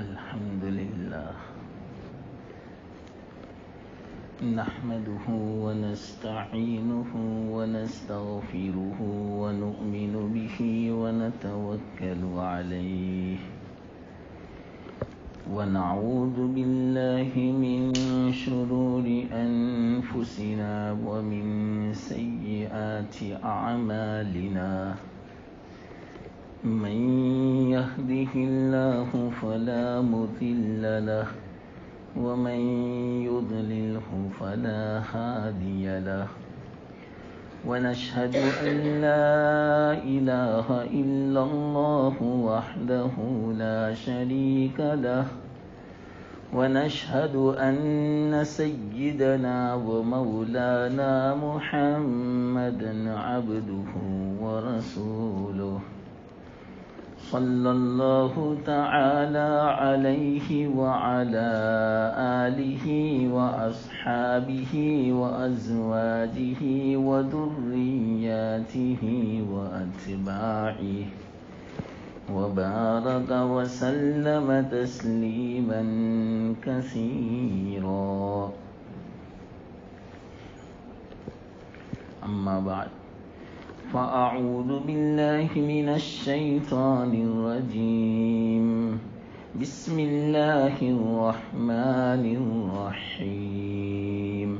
الحمد لله نحمده ونستعينه ونستغفره ونؤمن به ونتوكل عليه ونعوذ بالله من شرور أنفسنا ومن سيئات أعمالنا من يهده الله فلا مضل له ومن يضلله فلا هادي له ونشهد أن لا إله إلا الله وحده لا شريك له ونشهد أن سيدنا ومولانا محمدا عبده ورسوله صلى الله تعالى عليه وعلى آله وأصحابه وأزواجه وذرياته وأتباعه وبارك وسلم تسليما كثيرا. أما بعد فأعوذ بالله من الشيطان الرجيم. بسم الله الرحمن الرحيم.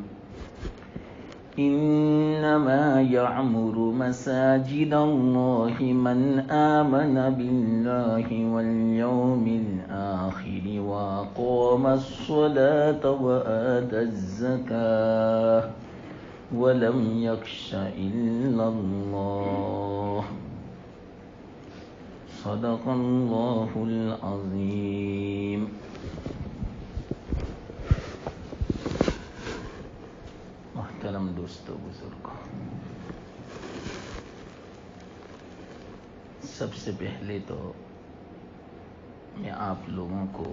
إنما يعمر مساجد الله من آمن بالله واليوم الآخر وأقام الصلاة وآتى الزكاة ولم يخش إلا الله. صدق الله العظيم. محترم دوستو بزرگوں، سب سے پہلے تو میں آپ لوگوں کو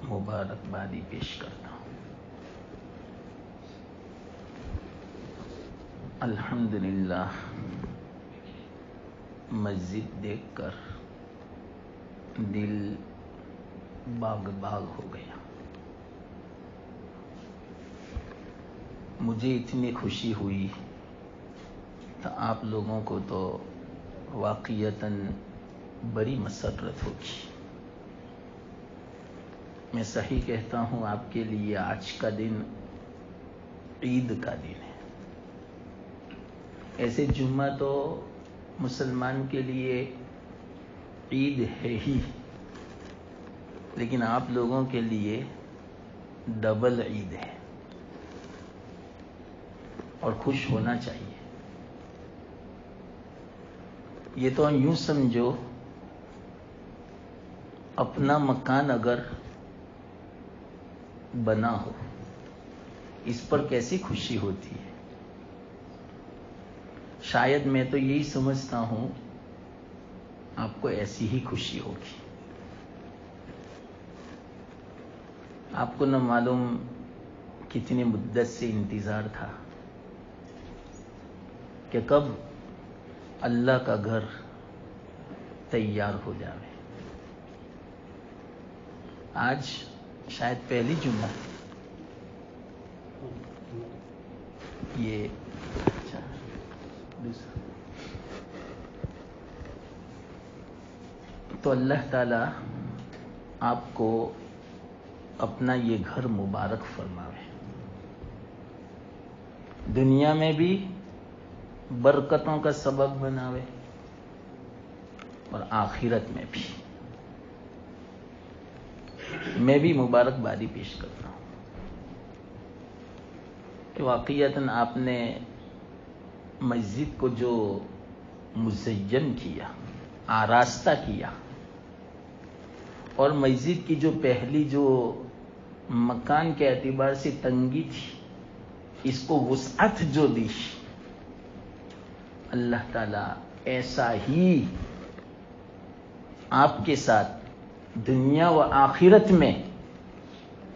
مبارکبادی پیش کرتا ہوں. الحمدللہ مسجد دیکھ کر دل باغ باغ ہو گیا. مجھے اتنی خوشی ہوئی تو آپ لوگوں کو تو واقعتاً بڑی مسرت ہوگی. میں صحیح کہتا ہوں، آپ کے لیے آج کا دن عید کا دن ہے. ایسے جمعہ تو مسلمان کے لیے عید ہے ہی، لیکن آپ لوگوں کے لیے ڈبل عید ہے اور خوش ہونا چاہیے. یہ تو یوں سمجھو، اپنا مکان اگر بنا ہو، اس پر کیسی خوشی ہوتی ہے. شاید میں تو یہی سمجھتا ہوں آپ کو ایسی ہی خوشی ہوگی. آپ کو نہ معلوم کتنی مدت سے انتظار تھا کہ کب اللہ کا گھر تیار ہو جائے. آج شاید پہلی جمعہ یہ تو اللہ تعالی آپ کو اپنا یہ گھر مبارک فرماوے، دنیا میں بھی برکتوں کا سبب بناوے اور آخرت میں بھی. میں بھی مبارکبادی پیش کرتا ہوں کہ واقعتاً آپ نے مسجد کو جو مزین کیا، آراستہ کیا، اور مسجد کی جو پہلی جو مکان کے اعتبار سے تنگی تھی، اس کو وسعت جو دی، اللہ تعالیٰ ایسا ہی آپ کے ساتھ دنیا و آخرت میں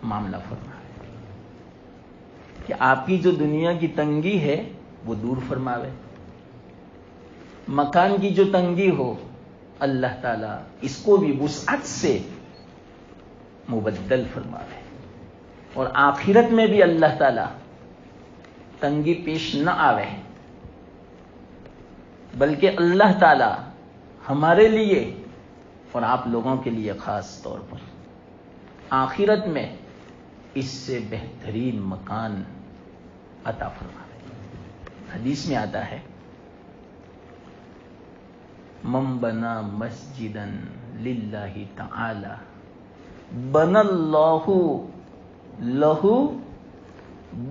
معاملہ فرمائے کہ آپ کی جو دنیا کی تنگی ہے وہ دور فرماوے، مکان کی جو تنگی ہو اللہ تعالیٰ اس کو بھی وسعت سے مبدل فرماوے اور آخرت میں بھی اللہ تعالیٰ تنگی پیش نہ آوے، بلکہ اللہ تعالیٰ ہمارے لیے اور آپ لوگوں کے لیے خاص طور پر آخرت میں اس سے بہترین مکان عطا فرماوے۔ حدیث میں آتا ہے من بنا مسجدا للہ تعالی بنا اللہ لہ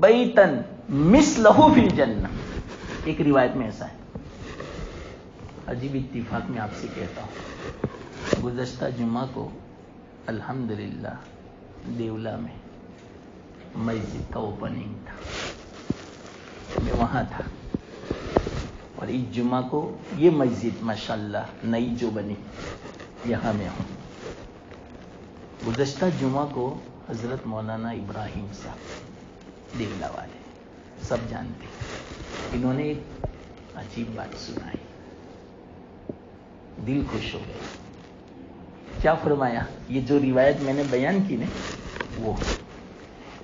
بیتا مثلہ فی الجنہ۔ ایک روایت میں ایسا ہے، عجیب اتفاق میں آپ سے کہتا ہوں، گزشتہ جمعہ کو الحمدللہ دیولا میں مسجد کا اوپننگ تھا، میں وہاں تھا، اور اس جمعہ کو یہ مسجد ماشاءاللہ نئی جو بنی یہاں میں ہوں۔ گزشتہ جمعہ کو حضرت مولانا ابراہیم صاحب دیولا والے سب جانتے ہیں، انہوں نے ایک عجیب بات سنائی، دل خوش ہو گیا۔ کیا فرمایا؟ یہ جو روایت میں نے بیان کی نا، وہ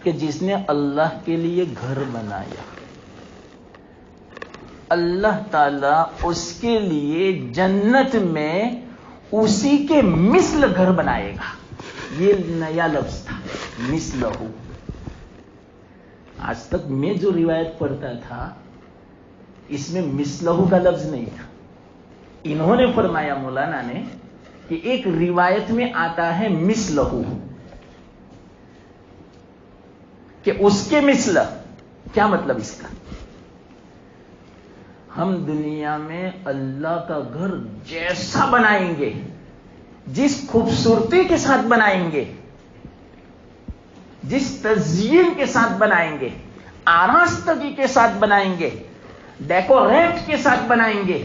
کہ جس نے اللہ کے لیے گھر بنایا، اللہ تعالیٰ اس کے لیے جنت میں اسی کے مثل گھر بنائے گا۔ یہ نیا لفظ تھا، مثلہ۔ آج تک میں جو روایت پڑھتا تھا اس میں مثلہ کا لفظ نہیں تھا۔ انہوں نے فرمایا مولانا نے کہ ایک روایت میں آتا ہے مثلہ، کہ اس کے مثل۔ کیا مطلب اس کا؟ ہم دنیا میں اللہ کا گھر جیسا بنائیں گے، جس خوبصورتی کے ساتھ بنائیں گے، جس تزئین کے ساتھ بنائیں گے، آراستگی کے ساتھ بنائیں گے، ڈیکوریٹ کے ساتھ بنائیں گے،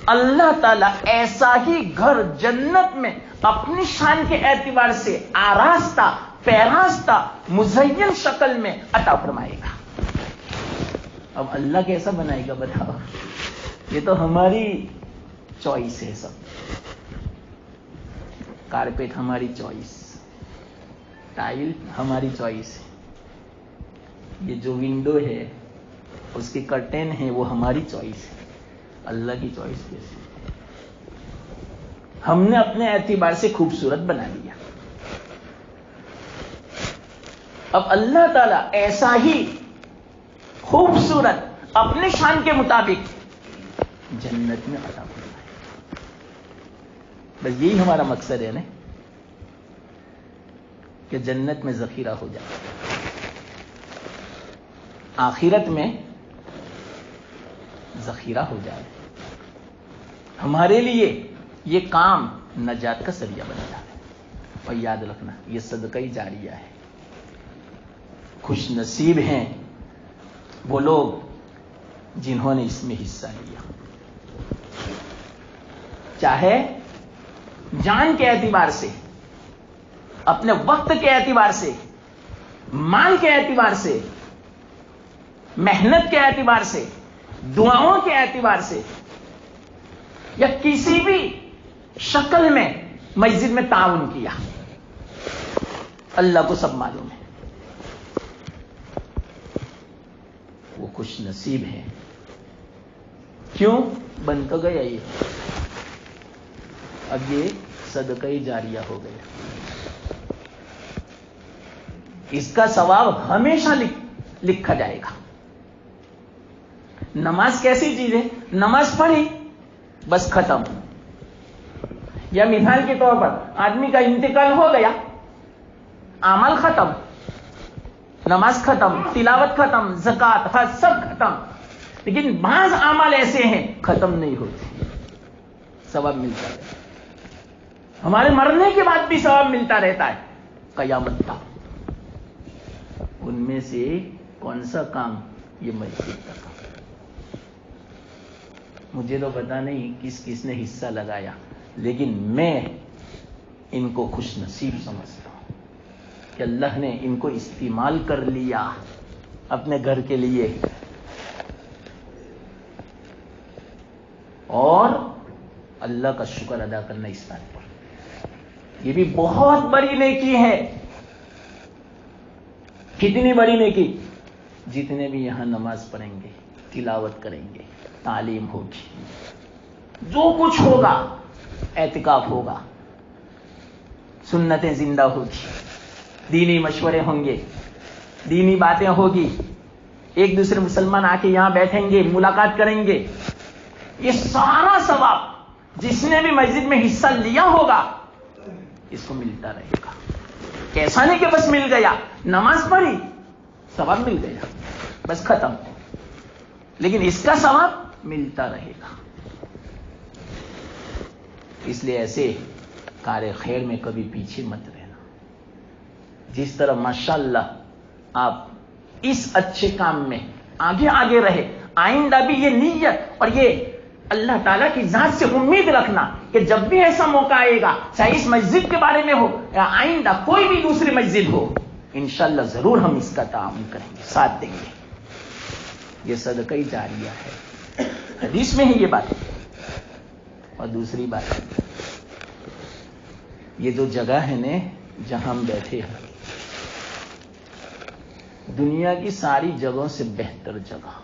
اللہ تعالیٰ ایسا ہی گھر جنت میں اپنی شان کے اعتبار سے آراستہ، پیراستہ، مزین شکل میں عطا فرمائے گا۔ اب اللہ کیسا بنائے گا بتاؤ؟ یہ تو ہماری چوائس ہے، سب کارپیٹ ہماری چوائس، ٹائل ہماری چوائس ہے، یہ جو ونڈو ہے اس کی کرٹین ہے وہ ہماری چوائس ہے۔ اللہ کی چوائس کیسی؟ ہم نے اپنے اعتبار سے خوبصورت بنا لیا۔ اب اللہ تعالیٰ ایسا ہی خوبصورت اپنے شان کے مطابق جنت میں عطا فرمائے۔ بس یہی ہمارا مقصد ہے نا، کہ جنت میں ذخیرہ ہو جائے، آخرت میں ذخیرہ ہو جائے، ہمارے لیے یہ کام نجات کا ذریعہ بن جائے۔ اور یاد رکھنا، یہ صدقہ جاریہ ہے۔ خوش نصیب ہیں وہ لوگ جنہوں نے اس میں حصہ لیا، چاہے جان کے اعتبار سے، اپنے وقت کے اعتبار سے، مال کے اعتبار سے، محنت کے اعتبار سے، دعاؤں کے اعتبار سے، یا کسی بھی شکل میں مسجد میں تعاون کیا۔ اللہ کو سب معلوم ہے، وہ خوش نصیب ہیں۔ کیوں بن تو گیا یہ؟ اب یہ صدقہ جاریہ ہو گیا، اس کا ثواب ہمیشہ لکھا جائے گا۔ نماز کیسی چیز ہے؟ نماز پڑھی بس ختم، یا مثال کے طور پر آدمی کا انتقال ہو گیا، عمل ختم، نماز ختم، تلاوت ختم، زکوٰۃ حج سب ختم۔ لیکن بعض اعمال ایسے ہیں ختم نہیں ہوتے، ثواب ملتا ہے، ہمارے مرنے کے بعد بھی ثواب ملتا رہتا ہے قیامت تک۔ ان میں سے کون سا کام؟ یہ مسجد کا کام۔ مجھے تو پتا نہیں کس کس نے حصہ لگایا، لیکن میں ان کو خوش نصیب سمجھتا ہوں کہ اللہ نے ان کو استعمال کر لیا اپنے گھر کے لیے، اور اللہ کا شکر ادا کرنا اس بات پر، یہ بھی بہت بڑی نیکی ہے۔ کتنی بڑی نیکی؟ جتنے بھی یہاں نماز پڑھیں گے، تلاوت کریں گے، تعلیم ہوگی، جو کچھ ہوگا، اعتکاف ہوگا، سنتیں زندہ ہوگی، دینی مشورے ہوں گے، دینی باتیں ہوگی، ایک دوسرے مسلمان آ کے یہاں بیٹھیں گے، ملاقات کریں گے، یہ سارا ثواب جس نے بھی مسجد میں حصہ لیا ہوگا اس کو ملتا رہے گا۔ ایسا نہیں کہ بس مل گیا، نماز پڑھی ثواب مل گیا بس ختم، لیکن اس کا ثواب ملتا رہے گا۔ اس لیے ایسے کار خیر میں کبھی پیچھے مت رہنا۔ جس طرح ماشاءاللہ آپ اس اچھے کام میں آگے آگے رہے، آئندہ بھی یہ نیت اور یہ اللہ تعالیٰ کی ذات سے امید رکھنا کہ جب بھی ایسا موقع آئے گا، چاہے اس مسجد کے بارے میں ہو یا آئندہ کوئی بھی دوسری مسجد ہو، انشاءاللہ ضرور ہم اس کا تعاون کریں گے، ساتھ دیں گے۔ یہ صدقہ جاریہ ہے، حدیث میں ہے یہ بات۔ اور دوسری بات، یہ جو جگہ ہے نا جہاں ہم بیٹھے ہیں، دنیا کی ساری جگہوں سے بہتر جگہ۔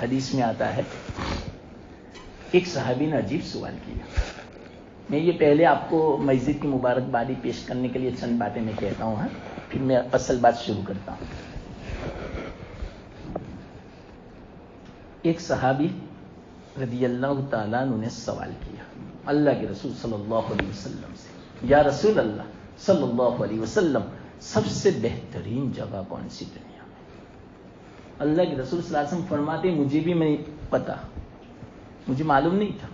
حدیث میں آتا ہے، ایک صحابی نے عجیب سوال کیا۔ میں یہ پہلے آپ کو مسجد کی مبارکبادی پیش کرنے کے لیے چند باتیں میں کہتا ہوں، پھر میں اصل بات شروع کرتا ہوں۔ ایک صحابی رضی اللہ تعالیٰ عنہ نے سوال کیا اللہ کے رسول صلی اللہ علیہ وسلم سے، یا رسول اللہ صلی اللہ علیہ وسلم، سب سے بہترین جگہ کون سی دنیا میں؟ اللہ کے رسول صلی اللہ علیہ وسلم فرماتے مجھے بھی نہیں پتا، مجھے معلوم نہیں تھا۔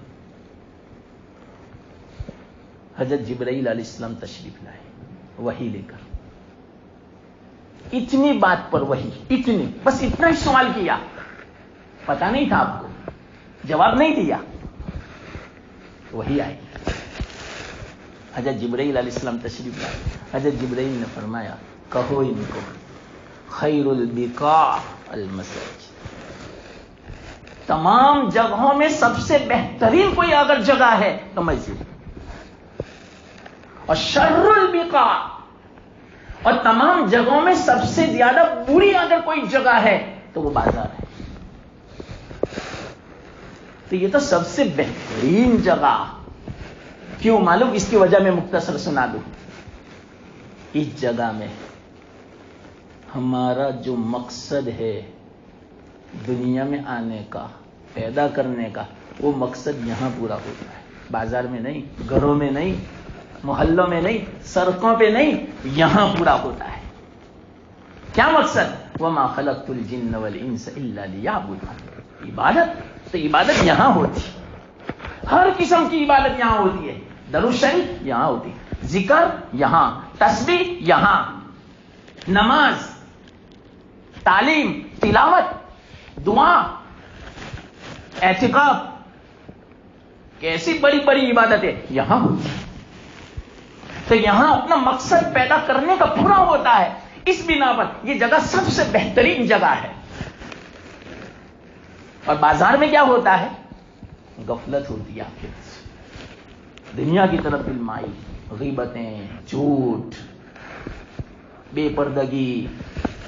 حضرت جبرائیل علیہ السلام تشریف لائے وحی لے کر، اتنی بات پر وحی، اتنی، بس اتنا ہی سوال کیا، پتا نہیں تھا آپ کو، جواب نہیں دیا، وحی آئی۔ حضرت جبرائیل علیہ السلام تشریف لائے، حضرت جبرائیل نے فرمایا کہو ان کو خیر البقاع المساجد، تمام جگہوں میں سب سے بہترین کوئی اگر جگہ ہے تو مسجد، اور شر البقاع، اور تمام جگہوں میں سب سے زیادہ بری اگر کوئی جگہ ہے تو وہ بازار ہے۔ تو یہ تو سب سے بہترین جگہ کیوں معلوم؟ اس کی وجہ میں مختصر سنا دوں۔ اس جگہ میں ہمارا جو مقصد ہے دنیا میں آنے کا، پیدا کرنے کا، وہ مقصد یہاں پورا ہوتا ہے، بازار میں نہیں، گھروں میں نہیں، محلوں میں نہیں، سڑکوں پہ نہیں، یہاں پورا ہوتا ہے۔ کیا مقصد؟ وَمَا خَلَقْتُ الْجِنَّ وَالْإِنسَ إِلَّا لِيَعْبُدُونِ، عبادت، تو عبادت یہاں ہوتی، ہر قسم کی عبادت یہاں ہوتی ہے، درود شریف یہاں ہوتی، ذکر یہاں، تسبیح یہاں، نماز، تعلیم، تلاوت، دعا، اعتکاف، کیسی بڑی بڑی عبادتیں یہاں ہوتی۔ تو یہاں اپنا مقصد پیدا کرنے کا پورا ہوتا ہے، اس بنا پر یہ جگہ سب سے بہترین جگہ ہے۔ اور بازار میں کیا ہوتا ہے؟ غفلت ہوتی ہے آپ کے پاس، دنیا کی طرف دل مائل، غیبتیں، جھوٹ، بے پردگی،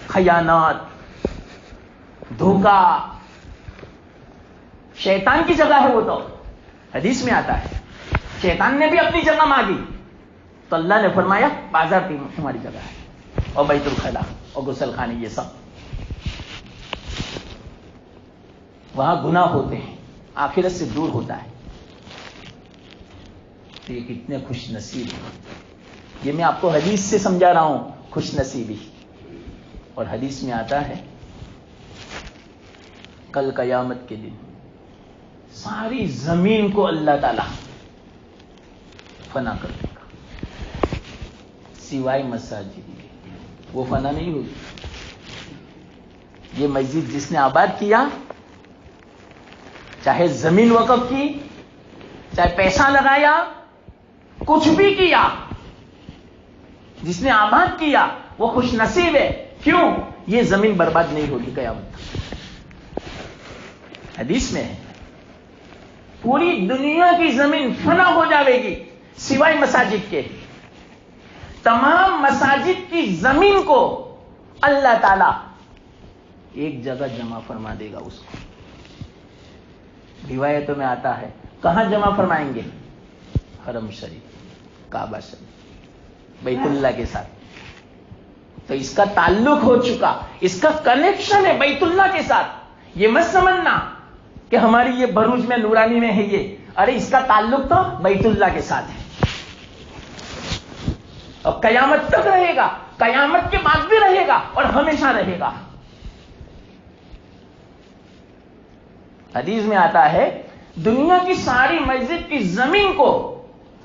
خیانات، دھوکہ، شیطان کی جگہ ہے وہ تو۔ حدیث میں آتا ہے شیطان نے بھی اپنی جگہ مانگی تو اللہ نے فرمایا بازار کی تمہاری جگہ ہے، اور بیت الخلا اور غسل خانے، یہ سب وہاں گناہ ہوتے ہیں، آخرت سے دور ہوتا ہے۔ تو یہ کتنے خوش نصیب ہیں، یہ میں آپ کو حدیث سے سمجھا رہا ہوں، خوش نصیبی۔ اور حدیث میں آتا ہے کل قیامت کے دن ساری زمین کو اللہ تعالی فنا کر دے گا سوائے مساجد کے، وہ فنا نہیں ہوگی۔ یہ مسجد جس نے آباد کیا، چاہے زمین وقف کی، چاہے پیسہ لگایا، کچھ بھی کیا، جس نے آباد کیا وہ خوش نصیب ہے۔ کیوں؟ یہ زمین برباد نہیں ہوگی قیامت تک۔ حدیث میں ہے پوری دنیا کی زمین فنا ہو جاوے گی سوائے مساجد کے. تمام مساجد کی زمین کو اللہ تعالی ایک جگہ جمع فرما دے گا. اس کو روایتوں میں آتا ہے کہاں جمع فرمائیں گے؟ حرم شریف، کعبہ شریف، بیت اللہ کے ساتھ. تو اس کا تعلق ہو چکا، اس کا کنیکشن ہے بیت اللہ کے ساتھ. یہ مت سمجھنا کہ ہماری یہ بھروچ میں نورانی میں ہے یہ، ارے اس کا تعلق تو بیت اللہ کے ساتھ ہے اور قیامت تک رہے گا، قیامت کے بعد بھی رہے گا اور ہمیشہ رہے گا. حدیث میں آتا ہے دنیا کی ساری مسجد کی زمین کو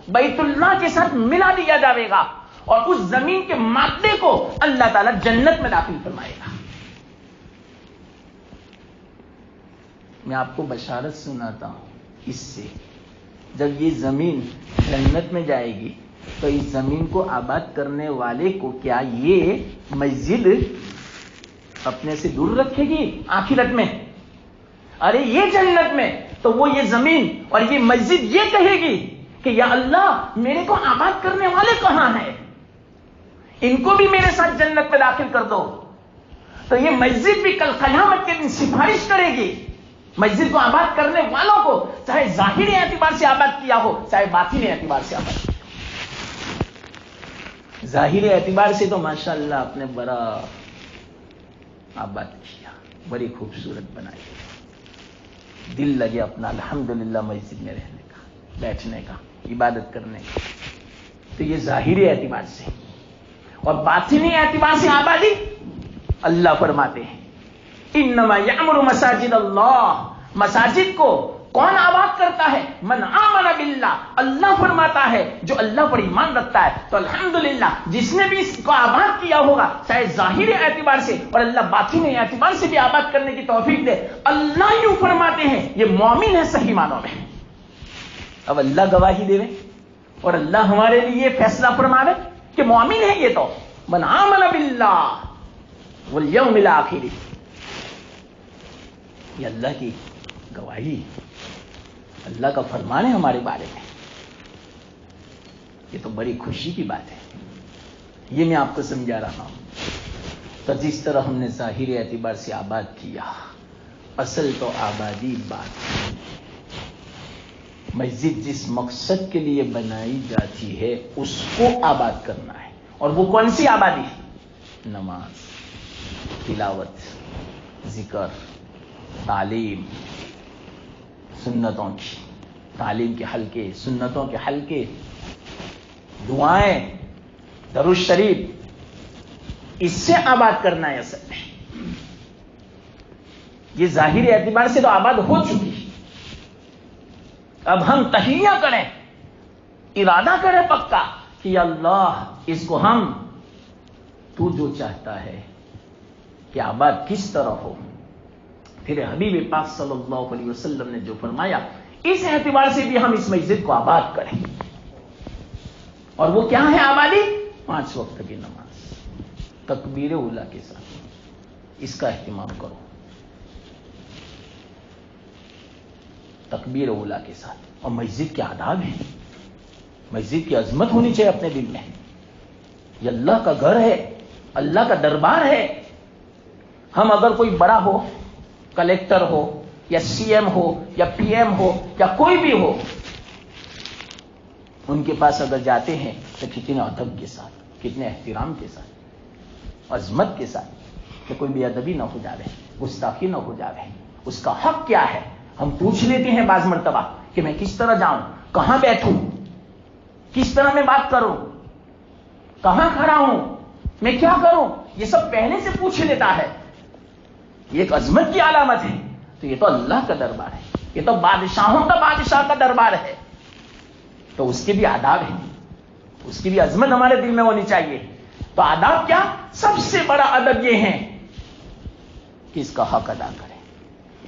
بیت اللہ کے ساتھ ملا دیا جائے گا اور اس زمین کے مادے کو اللہ تعالیٰ جنت میں داخل فرمائے گا. میں آپ کو بشارت سناتا ہوں اس سے، جب یہ زمین جنت میں جائے گی تو اس زمین کو آباد کرنے والے کو کیا یہ مسجد اپنے سے دور رکھے گی آخرت میں؟ ارے یہ جنت میں تو وہ یہ زمین اور یہ مسجد یہ کہے گی کہ یا اللہ میرے کو آباد کرنے والے کہاں ہیں، ان کو بھی میرے ساتھ جنت میں داخل کر دو. تو یہ مسجد بھی کل قیامت کے دن سفارش کرے گی مسجد کو آباد کرنے والوں کو، چاہے ظاہری اعتبار سے آباد کیا ہو چاہے باطنی اعتبار سے آباد کیا ہو. ظاہری اعتبار سے تو ماشاءاللہ آپ نے بڑا آباد کیا، بڑی خوبصورت بنائی، دل لگے اپنا الحمدللہ مسجد میں رہنے کا، بیٹھنے کا، عبادت کرنے کا. تو یہ ظاہری اعتبار سے. اور باطنی اعتبار سے آبادی اللہ فرماتے ہیں انما یعمر مساجد اللہ. مساجد کو کون آباد کرتا ہے؟ من آمن باللہ. اللہ فرماتا ہے جو اللہ پر ایمان رکھتا ہے. تو الحمدللہ جس نے بھی اس کو آباد کیا ہوگا چاہے ظاہری اعتبار سے اور اللہ باطنی اعتبار سے بھی آباد کرنے کی توفیق دے. اللہ یوں فرماتے ہیں یہ مومن ہے صحیح معنوں میں. اب اللہ گواہی دے اور اللہ ہمارے لیے فیصلہ فرماوے کہ مومن ہے یہ تو من آمن باللہ والیوم الآخر. یہ اللہ کی گواہی، اللہ کا فرمان ہے ہمارے بارے میں. یہ تو بڑی خوشی کی بات ہے. یہ میں آپ کو سمجھا رہا ہوں. تو جس طرح ہم نے ظاہری اعتبار سے آباد کیا، اصل تو آبادی بات. مسجد جس مقصد کے لیے بنائی جاتی ہے اس کو آباد کرنا ہے. اور وہ کون سی آبادی؟ نماز، تلاوت، ذکر، تعلیم، سنتوں کی تعلیم کے حلقے، سنتوں کے حلقے، دعائیں، درود شریف، اس سے آباد کرنا ہے اصل میں. یہ ظاہری اعتبار سے تو آباد ہو چکی. اب ہم تحیہ کریں، ارادہ کریں پکا کہ اللہ اس کو ہم تو جو چاہتا ہے کہ آباد کس طرح ہو. پھر حبیب پاک صلی اللہ علیہ وسلم نے جو فرمایا اس اعتبار سے بھی ہم اس مسجد کو آباد کریں. اور وہ کیا ہے آبادی؟ 5 وقت کی نماز تکبیر اولا کے ساتھ. اس کا اہتمام کرو تکبیر اولا کے ساتھ. اور مسجد کے آداب ہیں، مسجد کی عظمت ہونی چاہیے اپنے دل میں. یہ اللہ کا گھر ہے، اللہ کا دربار ہے. ہم اگر کوئی بڑا ہو، کلیکٹر ہو یا سی ایم ہو یا پی ایم ہو یا کوئی بھی ہو، ان کے پاس اگر جاتے ہیں تو کتنے ادب کے ساتھ، کتنے احترام کے ساتھ، عظمت کے ساتھ، کہ کوئی بے ادبی نہ ہو جاوے، گستاخی نہ ہو جاوے. اس کا حق کیا ہے ہم پوچھ لیتے ہیں بعض مرتبہ کہ میں کس طرح جاؤں، کہاں بیٹھوں، کس طرح میں بات کروں، کہاں کھڑا ہوں، میں کیا کروں. یہ سب پہلے سے پوچھ لیتا ہے. یہ ایک عظمت کی علامت ہے. تو یہ تو اللہ کا دربار ہے، یہ تو بادشاہوں کا بادشاہ کا دربار ہے. تو اس کے بھی آداب ہیں، اس کی بھی عظمت ہمارے دل میں ہونی چاہیے. تو آداب کیا؟ سب سے بڑا ادب یہ ہے کہ اس کا حق ادا کرے،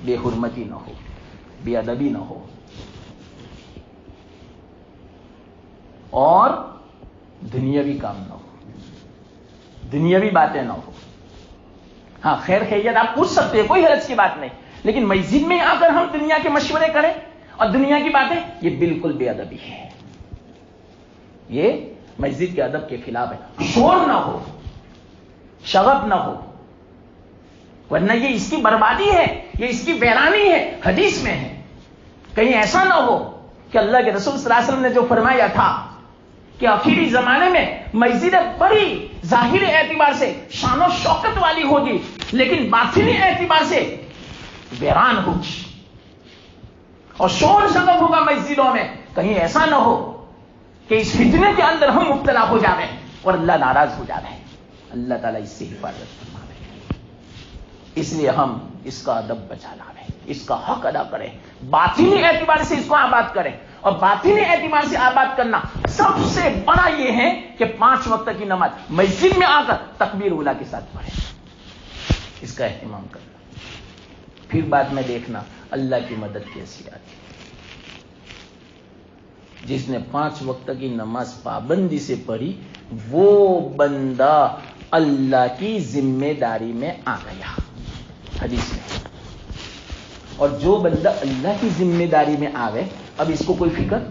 بے حرمتی نہ ہو، بے ادبی نہ ہو، اور دنیاوی کام نہ ہو، دنیاوی باتیں نہ ہو. ہاں خیر خیریت آپ پوچھ سکتے ہیں، کوئی حرج کی بات نہیں. لیکن مسجد میں آ کر ہم دنیا کے مشورے کریں اور دنیا کی باتیں، یہ بالکل بے ادبی ہے، یہ مسجد کے ادب کے خلاف ہے. شور نہ ہو، شغب نہ ہو، ورنہ یہ اس کی بربادی ہے، یہ اس کی ویرانی ہے. حدیث میں ہے کہیں ایسا نہ ہو کہ اللہ کے رسول صلی اللہ علیہ وسلم نے جو فرمایا تھا کہ آخری زمانے میں مسجدیں بڑی ظاہری اعتبار سے شان و شوکت والی ہوگی لیکن باطنی اعتبار سے ویران ہوگی اور شور شغب ہوگا مسجدوں میں. کہیں ایسا نہ ہو کہ اس فتنے کے اندر ہم مبتلا ہو جاویں اور اللہ ناراض ہو جاویں. اللہ تعالیٰ اس سے حفاظت فرمائے. اس لیے ہم اس کا ادب بچا لاویں، اس کا حق ادا کریں، باطنی اعتبار سے اس کو آباد کریں. اور باطنی اعتبار سے آباد کرنا سب سے بڑا یہ ہے کہ 5 وقت کی نماز مسجد میں آ کر تکبیر اولیٰ کے ساتھ پڑھیں، اس کا اہتمام کرنا. پھر بعد میں دیکھنا اللہ کی مدد کیسی آتی. جس نے 5 وقت کی نماز پابندی سے پڑھی وہ بندہ اللہ کی ذمہ داری میں آ گیا، حدیث میں. اور جو بندہ اللہ کی ذمہ داری میں آوے، اب اس کو کوئی فکر،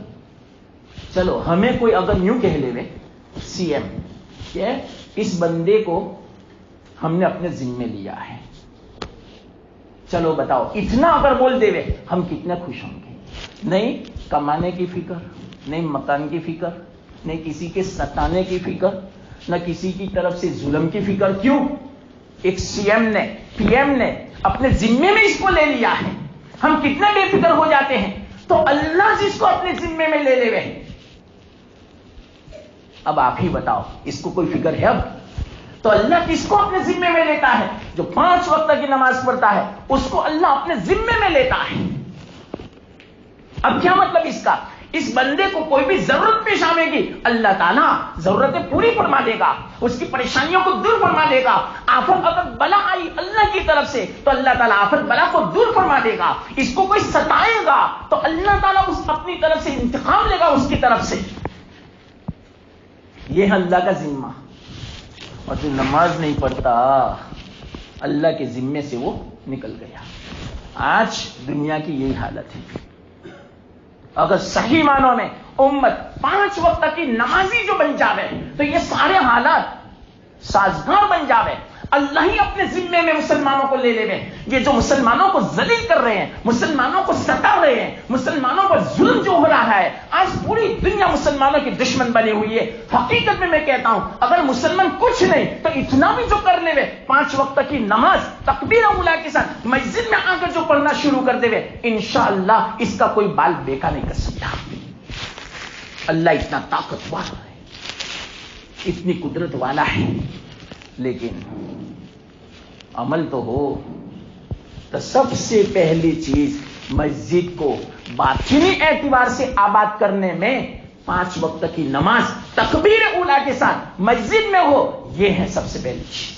چلو ہمیں کوئی اگر یوں کہہ لے سی ایم کہ اس بندے کو ہم نے اپنے ذمہ لیا ہے، چلو بتاؤ اتنا اگر بول دے ہم کتنے خوش ہوں گے. نہیں کمانے کی فکر، نہیں مکان کی فکر، نہیں کسی کے ستانے کی فکر، نہ کسی کی طرف سے ظلم کی فکر. کیوں؟ ایک سی ایم نے، پی ایم نے اپنے ذمے میں اس کو لے لیا ہے. ہم کتنے بے فکر ہو جاتے ہیں. تو اللہ جس کو اپنے ذمے میں لے لے، اب آپ ہی بتاؤ اس کو کوئی فکر ہے؟ اب تو اللہ کس کو اپنے ذمے میں لیتا ہے؟ جو 5 وقت کی نماز پڑھتا ہے اس کو اللہ اپنے ذمے میں لیتا ہے. اب کیا مطلب اس کا؟ اس بندے کو کوئی بھی ضرورت پیش آئے گی اللہ تعالیٰ ضرورتیں پوری فرما دے گا، اس کی پریشانیوں کو دور فرما دے گا. آفت اگر بلا آئی اللہ کی طرف سے تو اللہ تعالیٰ آفت بلا کو دور فرما دے گا. اس کو کوئی ستائے گا تو اللہ تعالیٰ اس اپنی طرف سے انتقام لے گا اس کی طرف سے. یہ ہے اللہ کا ذمہ. اور جو نماز نہیں پڑھتا اللہ کے ذمے سے وہ نکل گیا. آج دنیا کی یہی حالت ہے. اگر صحیح معنوں میں امت 5 وقت کی نمازی جو بن جاوے تو یہ سارے حالات سازگار بن جاوے. اللہ ہی اپنے ذمے میں مسلمانوں کو لے لے. یہ جو مسلمانوں کو ذلیل کر رہے ہیں، مسلمانوں کو ستا رہے ہیں، مسلمانوں پر ظلم جو ہو رہا ہے، آج پوری دنیا مسلمانوں کی دشمن بنی ہوئی ہے. حقیقت میں کہتا ہوں اگر مسلمان کچھ نہیں تو اتنا بھی جو کر لے 5 وقت کی نماز تکبیر اولیٰ کے ساتھ مسجد میں آ کر جو پڑھنا شروع کر دے انشاءاللہ اس کا کوئی بال بیکا نہیں کر سکتا. اللہ اتنا طاقتور ہے، اتنی قدرت والا ہے. لیکن عمل تو ہو. تو سب سے پہلی چیز مسجد کو باطنی اعتبار سے آباد کرنے میں 5 وقت کی نماز تکبیر اولیٰ کے ساتھ مسجد میں ہو، یہ ہے سب سے پہلی چیز.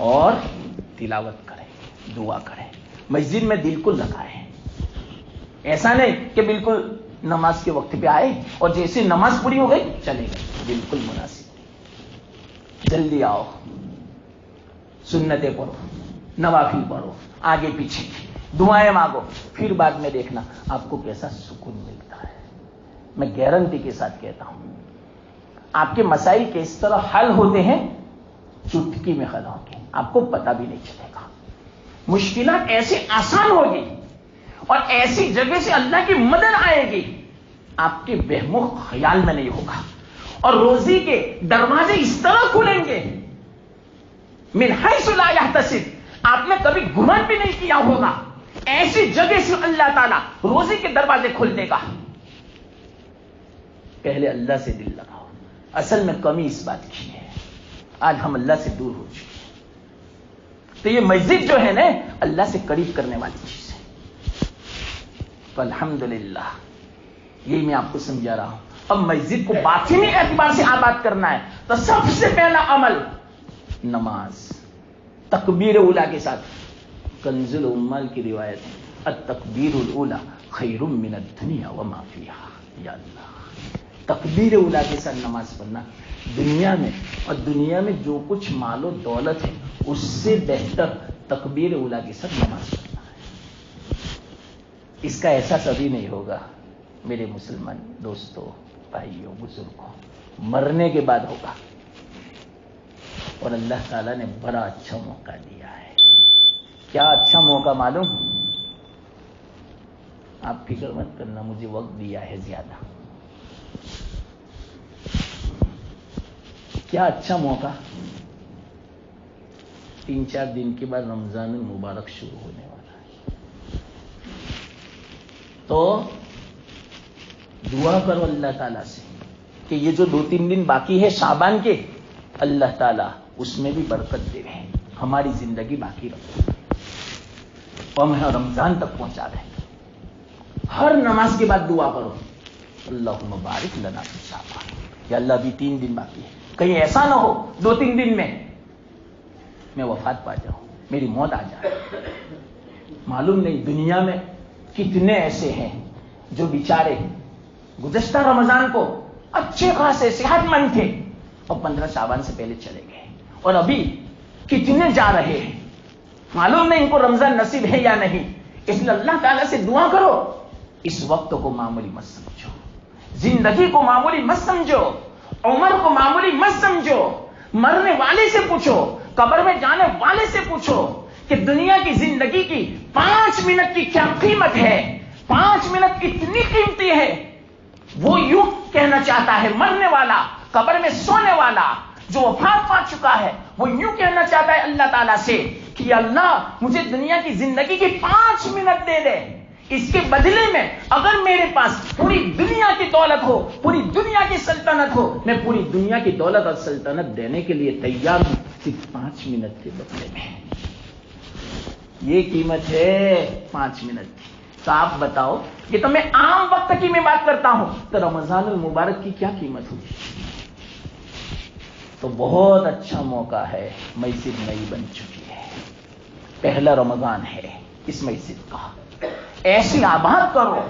اور تلاوت کریں، دعا کریں، مسجد میں دل کو لگائیں. ایسا نہیں کہ بالکل نماز کے وقت پہ آئے اور جیسے نماز پوری ہو گئی چلے گئے. بالکل مناسب. جلدی آؤ، سنتیں پڑھو، نوافل پڑھو، آگے پیچھے دعائیں مانگو. پھر بعد میں دیکھنا آپ کو کیسا سکون ملتا ہے. میں گارنٹی کے ساتھ کہتا ہوں آپ کے مسائل کس طرح حل ہوتے ہیں چٹکی میں حل ہوں گے، آپ کو پتہ بھی نہیں چلے گا. مشکلات ایسے آسان ہوگی اور ایسی جگہ سے اللہ کی مدد آئے گی آپ کے وہم و خیال میں نہیں ہوگا. اور روزی کے دروازے اس طرح کھلیں گے من حیث لا یحتسب، آپ نے کبھی گمان بھی نہیں کیا ہوگا. ایسی جگہ سے اللہ تعالیٰ روزی کے دروازے کھول دے گا. پہلے اللہ سے دل لگاؤ. اصل میں کمی اس بات کی ہے آج ہم اللہ سے دور ہو چکے ہیں. تو یہ مسجد جو ہے نا اللہ سے قریب کرنے والی چیز ہے. تو الحمدللہ یہی میں آپ کو سمجھا رہا ہوں. اب مسجد کو باطنی اعتبار سے آباد کرنا ہے تو سب سے پہلا عمل نماز تکبیر اولیٰ کے ساتھ. کنز العمال کی روایت ہے التکبیر الاولیٰ خیر من الدنیا وما فیہا. یا اللہ، تکبیر اولیٰ کے ساتھ نماز پڑھنا دنیا میں اور دنیا میں جو کچھ مال و دولت ہے اس سے بہتر تکبیر اولیٰ کے ساتھ نماز پڑھنا ہے. اس کا احساس ابھی نہیں ہوگا میرے مسلمان دوستوں، بھائیوں، بزرگوں، مرنے کے بعد ہوگا. اور اللہ تعالیٰ نے بڑا اچھا موقع دیا ہے. کیا اچھا موقع معلوم؟ آپ فکر مت کرنا، مجھے وقت دیا ہے زیادہ. کیا اچھا موقع. 3-4 دن کے بعد رمضان المبارک شروع ہونے والا ہے. تو دعا کرو اللہ تعالیٰ سے کہ یہ جو 2-3 دن باقی ہے شعبان کے، اللہ تعالیٰ اس میں بھی برکت دے رہے ہیں، ہماری زندگی باقی رکھو اور ہمیں رمضان تک پہنچا دیں. ہر نماز کے بعد دعا کرو، اللہم بارک لنا فی شعبان، یا اللہ ابھی 3 دن باقی ہے، کہیں ایسا نہ ہو 2-3 دن میں وفات پا جاؤں، میری موت آ جائے. معلوم نہیں دنیا میں کتنے ایسے ہیں جو بیچارے گزشتہ رمضان کو اچھے خاصے صحت مند تھے اور 15 شعبان سے پہلے چلے گئے، اور ابھی کتنے جا رہے ہیں، معلوم نہیں ان کو رمضان نصیب ہے یا نہیں. اس لیے اللہ تعالیٰ سے دعا کرو، اس وقت کو معمولی مت سمجھو، زندگی کو معمولی مت سمجھو، عمر کو معمولی مت سمجھو. مرنے والے سے پوچھو، قبر میں جانے والے سے پوچھو کہ دنیا کی زندگی کی 5 منٹ کی کیا قیمت ہے. 5 منٹ اتنی قیمتی ہے. وہ یوں کہنا چاہتا ہے مرنے والا، قبر میں سونے والا جو وفات پا چکا ہے، وہ یوں کہنا چاہتا ہے اللہ تعالیٰ سے کہ اللہ مجھے دنیا کی زندگی کی 5 منٹ دے دے، اس کے بدلے میں اگر میرے پاس پوری دنیا کی دولت ہو، پوری دنیا کی سلطنت ہو، میں پوری دنیا کی دولت اور سلطنت دینے کے لیے تیار ہوں، صرف 5 منٹ کے بدلے میں. یہ قیمت ہے 5 منٹ کی. تو آپ بتاؤ، یہ تو میں عام وقت کی میں بات کرتا ہوں، تو رمضان المبارک کی کیا قیمت ہوگی. تو بہت اچھا موقع ہے. مسجد نئی بن چکی ہے، پہلا رمضان ہے اس مسجد کا. ایسی آباد کرو،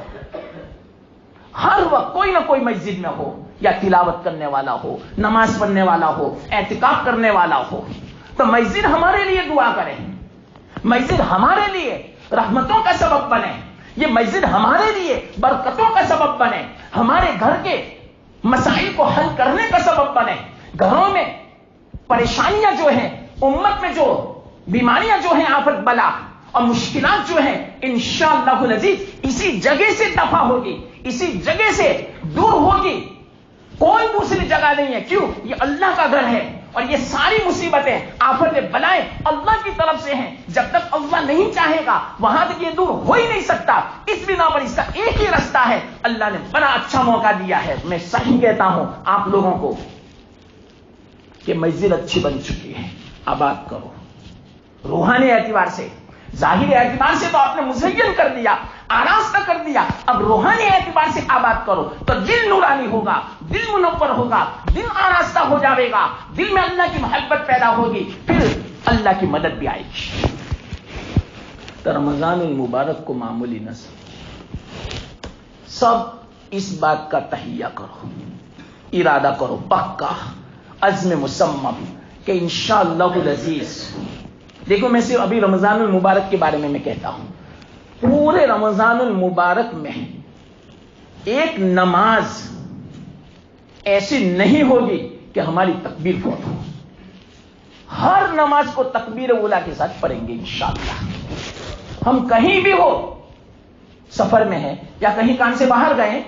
ہر وقت کوئی نہ کوئی مسجد میں ہو، یا تلاوت کرنے والا ہو، نماز پڑھنے والا ہو، اعتکاف کرنے والا ہو. تو مسجد ہمارے لیے دعا کرے، مسجد ہمارے لیے رحمتوں کا سبب بنے، یہ مسجد ہمارے لیے برکتوں کا سبب بنے، ہمارے گھر کے مسائل کو حل کرنے کا سبب بنے. گھروں میں پریشانیاں جو ہیں، امت میں جو بیماریاں جو ہیں، آفت بلا اور مشکلات جو ہیں، انشاءاللہ العزیز اسی جگہ سے دفع ہوگی، اسی جگہ سے دور ہوگی. کوئی دوسری جگہ نہیں ہے. کیوں؟ یہ اللہ کا گھر ہے، اور یہ ساری مصیبتیں، آفتیں، بلائیں اللہ کی طرف سے ہیں. جب تک اللہ نہیں چاہے گا وہاں تک یہ دور ہو ہی نہیں سکتا. اس بنا پر اس کا ایک ہی راستہ ہے. اللہ نے بڑا اچھا موقع دیا ہے. میں صحیح کہتا ہوں آپ لوگوں کو کہ مسجد اچھی بن چکی ہے، آباد کرو. روحانی اعتبار سے، ظاہری اعتبار سے تو آپ نے مزین کر دیا، آراستہ کر دیا. اب روحانی اعتبار سے آباد کرو تو دل نورانی ہوگا، دل منور ہوگا، دل آراستہ ہو جائے گا، دل میں اللہ کی محبت پیدا ہوگی، پھر اللہ کی مدد بھی آئے گی. تو رمضان المبارک کو معمولی نہ سمجھو. سب اس بات کا تہیہ کرو، ارادہ کرو پکا، عزم مصمم کہ انشاءاللہ العزیز. دیکھو میں صرف ابھی رمضان المبارک کے بارے میں کہتا ہوں. پورے رمضان المبارک میں ایک نماز ایسی نہیں ہوگی کہ ہماری تکبیر فوت ہو. ہر نماز کو تکبیر اولیٰ کے ساتھ پڑھیں گے انشاءاللہ. ہم کہیں بھی ہو، سفر میں ہیں یا کہیں کام سے باہر گئے،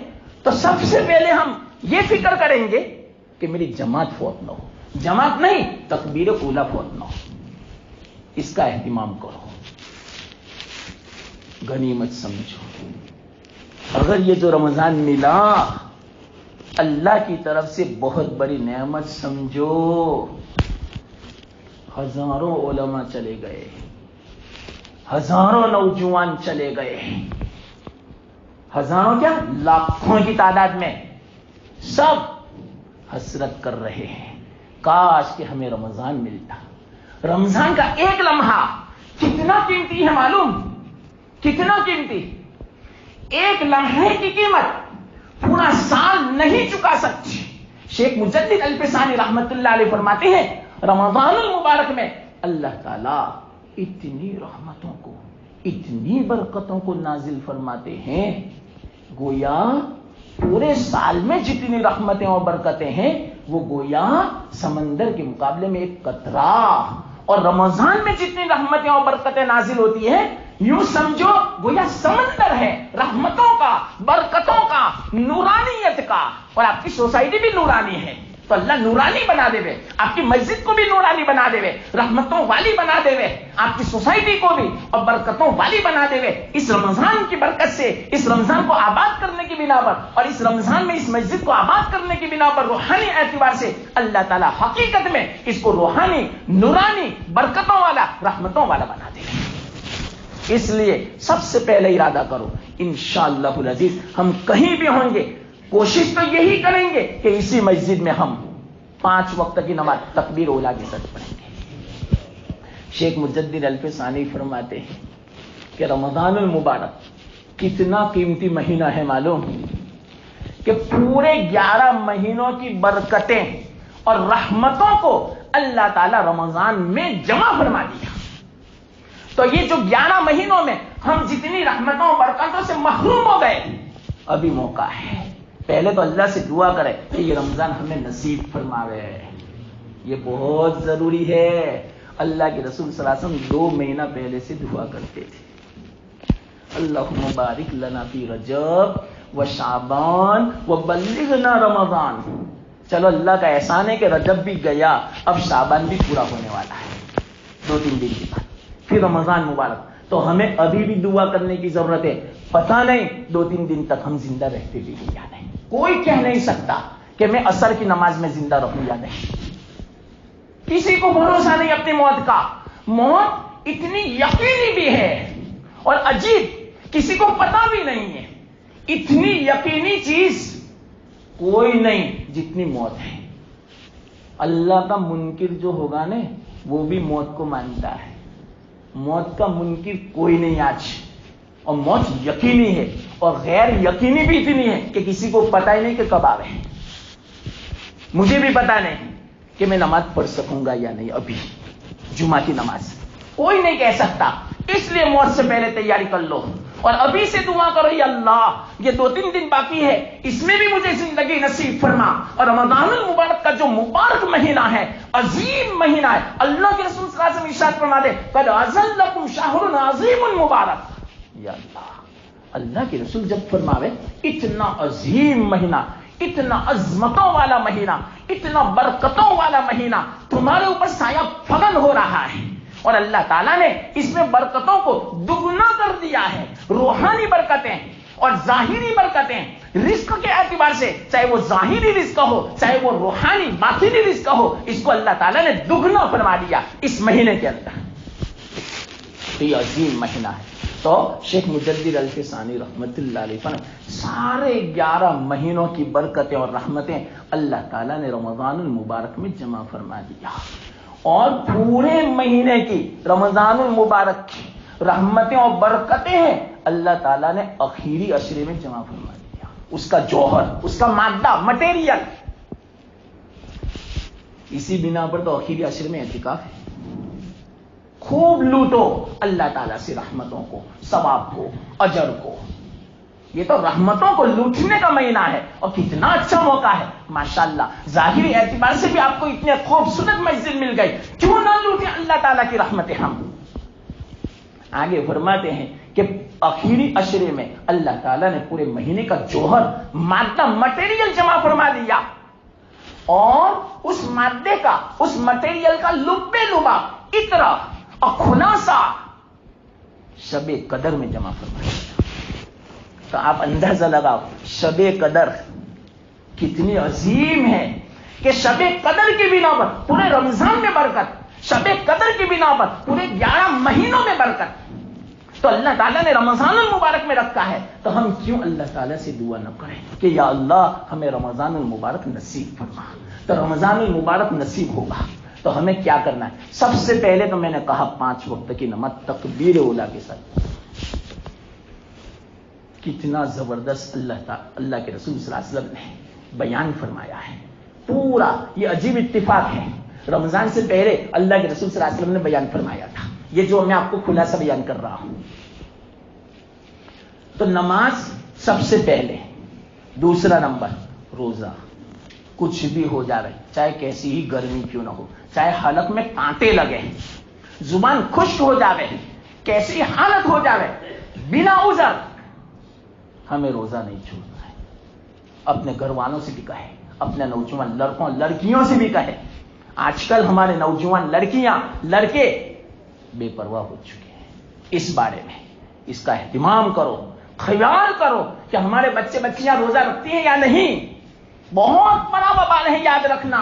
تو سب سے پہلے ہم یہ فکر کریں گے کہ میری جماعت فوت نہ ہو. جماعت نہیں، تکبیر اولیٰ فوت نہ ہو. اس کا اہتمام کرو، غنیمت سمجھو. اگر یہ جو رمضان ملا اللہ کی طرف سے بہت بڑی نعمت سمجھو. ہزاروں علماء چلے گئے، ہزاروں نوجوان چلے گئے، ہزاروں کیا لاکھوں کی تعداد میں سب حسرت کر رہے ہیں کاش کہ ہمیں رمضان ملتا. رمضان کا ایک لمحہ کتنا قیمتی ہے معلوم؟ کتنا قیمتی؟ ایک لمحے کی قیمت پورا سال نہیں چکا سکتی. شیخ مجدد الفسانی رحمت اللہ علیہ فرماتے ہیں رمضان المبارک میں اللہ تعالیٰ اتنی رحمتوں کو، اتنی برکتوں کو نازل فرماتے ہیں گویا پورے سال میں جتنی رحمتیں اور برکتیں ہیں وہ گویا سمندر کے مقابلے میں ایک قطرہ، اور رمضان میں جتنی رحمتیں اور برکتیں نازل ہوتی ہیں یوں سمجھو گویا سمندر ہے رحمتوں کا، برکتوں کا، نورانیت کا، اور آپ کی سوسائٹی بھی نورانی ہے تو اللہ نورانی بنا دے وے، آپ کی مسجد کو بھی نورانی بنا دے وے، رحمتوں والی بنا دے وے، آپ کی سوسائٹی کو بھی اور برکتوں والی بنا دے وے، اس رمضان کی برکت سے، اس رمضان کو آباد کرنے کی بنا پر، اور اس رمضان میں اس مسجد کو آباد کرنے کی بنا پر روحانی اعتبار سے اللہ تعالیٰ حقیقت میں اس کو روحانی، نورانی، برکتوں والا، رحمتوں والا بنا دے وے۔ اس لیے سب سے پہلے ارادہ کرو، انشاءاللہ العزیز ہم کہیں بھی ہوں گے کوشش تو یہی کریں گے کہ اسی مسجد میں ہم 5 وقت کی نماز تکبیر اولا کے ساتھ پڑھیں گے۔ شیخ مجدد الف ثانی فرماتے ہیں کہ رمضان المبارک کتنا قیمتی مہینہ ہے معلوم کہ پورے 11 مہینوں کی برکتیں اور رحمتوں کو اللہ تعالی رمضان میں جمع فرما دیا۔ تو یہ جو 11 مہینوں میں ہم جتنی رحمتوں اور برکتوں سے محروم ہو گئے، ابھی موقع ہے، پہلے تو اللہ سے دعا کرے کہ یہ رمضان ہمیں نصیب فرماوے، یہ بہت ضروری ہے۔ اللہ کے رسول صلی اللہ علیہ وسلم 2 مہینہ پہلے سے دعا کرتے تھے، اللہم بارک لنا فی رجب و شعبان و بلغنا رمضان۔ چلو اللہ کا احسان ہے کہ رجب بھی گیا، اب شعبان بھی پورا ہونے والا ہے 2-3 دن کے بعد، پھر رمضان مبارک۔ تو ہمیں ابھی بھی دعا کرنے کی ضرورت ہے، پتہ نہیں 2-3 دن تک ہم زندہ رہتے بھی ہیں یا نہیں، کوئی کہہ نہیں سکتا کہ میں عصر کی نماز میں زندہ رہوں یا نہیں، کسی کو بھروسہ نہیں اپنی موت کا۔ موت اتنی یقینی بھی ہے اور عجیب، کسی کو پتا بھی نہیں ہے، اتنی یقینی چیز کوئی نہیں جتنی موت ہے۔ اللہ کا منکر جو ہوگا نا وہ بھی موت کو مانتا ہے، موت کا منکر کوئی نہیں آج، اور موت یقینی ہے، اور غیر یقینی بھی اتنی ہے کہ کسی کو پتا ہی نہیں کہ کب آوے۔ مجھے بھی پتا نہیں کہ میں نماز پڑھ سکوں گا یا نہیں، ابھی جمعہ کی نماز کوئی نہیں کہہ سکتا، اس لیے موت سے پہلے تیاری کر لو اور ابھی سے دعا کرو، یا اللہ یہ 2-3 دن باقی ہے، اس میں بھی مجھے زندگی نصیب فرما۔ اور رمضان المبارک کا جو مبارک مہینہ ہے، عظیم مہینہ ہے، اللہ کے رسول صلی اللہ علیہ وسلم ارشاد فرما دے قد اذن لکم شہر عظیم مبارک۔ یا اللہ کے رسول جب فرماوے اتنا عظیم مہینہ، اتنا عظمتوں والا مہینہ، اتنا برکتوں والا مہینہ تمہارے اوپر سایہ فگن ہو رہا ہے، اور اللہ تعالیٰ نے اس میں برکتوں کو دگنا کر دیا ہے، روحانی برکتیں اور ظاہری برکتیں، رزق کے اعتبار سے چاہے وہ ظاہری رزق ہو چاہے وہ روحانی باطنی رزق ہو، اس کو اللہ تعالیٰ نے دگنا فرما دیا اس مہینے کے اندر۔ تو یہ عظیم مہینہ ہے۔ تو شیخ مجدد الف ثانی رحمت اللہ علیہ پر سارے 11 مہینوں کی برکتیں اور رحمتیں اللہ تعالیٰ نے رمضان المبارک میں جمع فرما دیا، اور پورے مہینے کی رمضان المبارک کی رحمتیں اور برکتیں ہیں اللہ تعالیٰ نے آخری عشرے میں جمع فرما دیا، اس کا جوہر، اس کا مادہ، مٹیریل۔ اسی بنا پر تو آخری عشرے میں اعتکاف ہے، خوب لوٹو اللہ تعالیٰ سے رحمتوں کو، ثواب کو، اجر کو۔ یہ تو رحمتوں کو لوٹنے کا مہینہ ہے، اور کتنا اچھا موقع ہے ماشاءاللہ، ظاہری اعتبار سے بھی آپ کو اتنے خوبصورت مسجد مل گئی، کیوں نہ لوٹیں اللہ تعالیٰ کی رحمتیں ہم۔ آگے فرماتے ہیں کہ آخری عشرے میں اللہ تعالیٰ نے پورے مہینے کا جوہر، مادہ، مٹیریل جمع فرما دیا، اور اس مادے کا، اس مٹیریل کا لبے لباب، اطرا اور خلاصہ شب قدر میں جمع فرما دیا۔ تو آپ اندازہ لگاؤ شب قدر کتنی عظیم ہے کہ شب قدر کی بنا پر پورے رمضان میں برکت، شب قدر کی بنا پر پورے 11 مہینوں میں برکت تو اللہ تعالیٰ نے رمضان المبارک میں رکھا ہے، تو ہم کیوں اللہ تعالیٰ سے دعا نہ کریں کہ یا اللہ ہمیں رمضان المبارک نصیب فرما۔ تو رمضان المبارک نصیب ہوگا تو ہمیں کیا کرنا ہے؟ سب سے پہلے تو میں نے کہا 5 وقت کی نماز تکبیر اولا کے ساتھ۔ کتنا زبردست اللہ کے رسول صلی اللہ علیہ وسلم نے بیان فرمایا ہے، پورا یہ عجیب اتفاق ہے، رمضان سے پہلے اللہ کے رسول صلی اللہ علیہ وسلم نے بیان فرمایا تھا، یہ جو میں آپ کو خلاصہ بیان کر رہا ہوں تو نماز سب سے پہلے، دوسرا نمبر روزہ. کچھ بھی ہو جائے، چاہے کیسی ہی گرمی کیوں نہ ہو، چاہے حلق میں کانٹے لگے، زبان خشک ہو جاوے، کیسی حالت ہو جاوے، بنا عذر ہمیں روزہ نہیں چھوڑنا ہے. اپنے گھر والوں سے بھی کہے، اپنے نوجوان لڑکوں لڑکیوں سے بھی کہے. آج کل ہمارے نوجوان لڑکیاں لڑکے بے پرواہ ہو چکے ہیں. اس بارے میں اس کا اہتمام کرو، خیال کرو کہ ہمارے بچے بچیاں روزہ رکھتی ہیں یا نہیں. بہت بڑا وبال ہے، یاد رکھنا.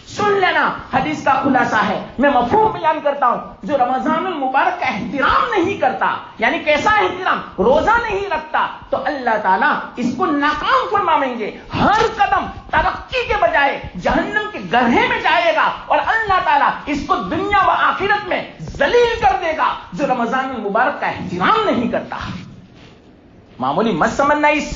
سن لینا، حدیث کا خلاصہ ہے. میں مفہوم بیان کرتا ہوں. جو رمضان المبارک کا احترام نہیں کرتا، یعنی کیسا احترام، روزہ نہیں رکھتا، تو اللہ تعالیٰ اس کو ناکام فرمائیں گے. ہر قدم ترقی کے بجائے جہنم کے گڑھے میں جائے گا، اور اللہ تعالیٰ اس کو دنیا و آخرت میں ذلیل کر دے گا جو رمضان المبارک کا احترام نہیں کرتا. معمولی مت سمجھنا اس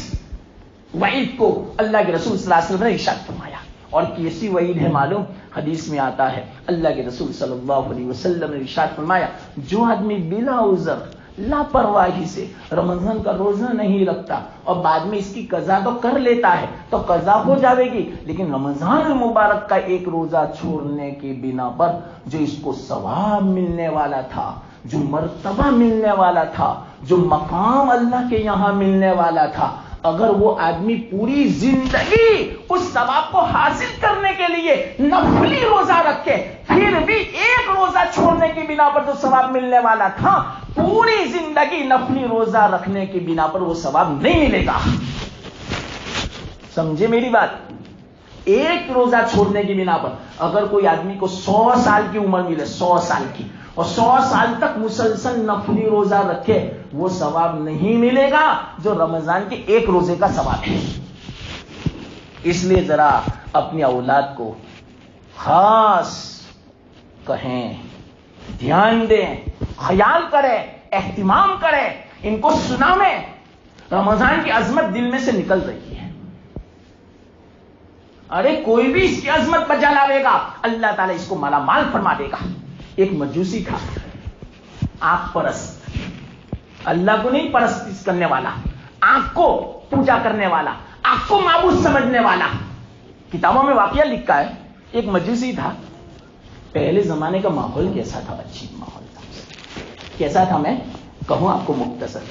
وعید کو. اللہ کے رسول صلی اللہ علیہ وسلم نے ارشاد فرمایا. اور کیسی وعید ہے معلوم؟ حدیث میں آتا ہے، اللہ کے رسول صلی اللہ علیہ وسلم نے ارشاد فرمایا، جو آدمی بلا عذر لاپرواہی سے رمضان کا روزہ نہیں رکھتا اور بعد میں اس کی قضا تو کر لیتا ہے تو قضا ہو جاوے گی، لیکن رمضان المبارک کا ایک روزہ چھوڑنے کی بنا پر جو اس کو ثواب ملنے والا تھا، جو مرتبہ ملنے والا تھا، جو مقام اللہ کے یہاں ملنے والا تھا، اگر وہ آدمی پوری زندگی اس ثواب کو حاصل کرنے کے لیے نفلی روزہ رکھے، پھر بھی ایک روزہ چھوڑنے کی بنا پر جو ثواب ملنے والا تھا، پوری زندگی نفلی روزہ رکھنے کی بنا پر وہ ثواب نہیں ملے گا. سمجھے میری بات؟ ایک روزہ چھوڑنے کی بنا پر اگر کوئی آدمی کو 100 سال کی عمر ملے، 100 سال کی، اور 100 سال تک مسلسل نفلی روزہ رکھے، وہ ثواب نہیں ملے گا جو رمضان کے ایک روزے کا ثواب ہے. اس لیے ذرا اپنی اولاد کو خاص کہیں، دھیان دیں، خیال کریں، اہتمام کریں، ان کو سنائیں. رمضان کی عظمت دل میں سے نکل رہی ہے. ارے کوئی بھی اس کی عظمت بجا لاوے گا، اللہ تعالیٰ اس کو مالا مال فرما دے گا. ایک مجوسی تھا، آنکھ پرست، اللہ کو نہیں پرست کرنے والا، آنکھ کو پوجا کرنے والا، آنکھ کو معبود سمجھنے والا. کتابوں میں واقعہ لکھا ہے، ایک مجوسی تھا. پہلے زمانے کا ماحول کیسا تھا؟ عجیب ماحول تھا. کیسا تھا میں کہوں آپ کو مختصر.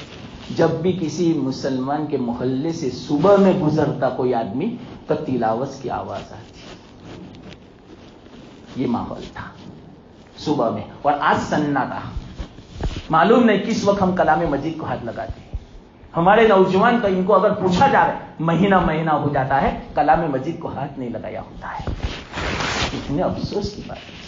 جب بھی کسی مسلمان کے محلے سے صبح میں گزرتا کوئی آدمی تو تلاوت کی آواز آتی. یہ ماحول تھا صبح میں. اور آج سناٹا. معلوم نہیں کس وقت ہم کلام مجید کو ہاتھ لگاتے ہیں. ہمارے نوجوان تو ان کو اگر پوچھا جائے، مہینہ ہو جاتا ہے کلام مجید کو ہاتھ نہیں لگایا ہوتا ہے. اتنے افسوس کی بات ہے.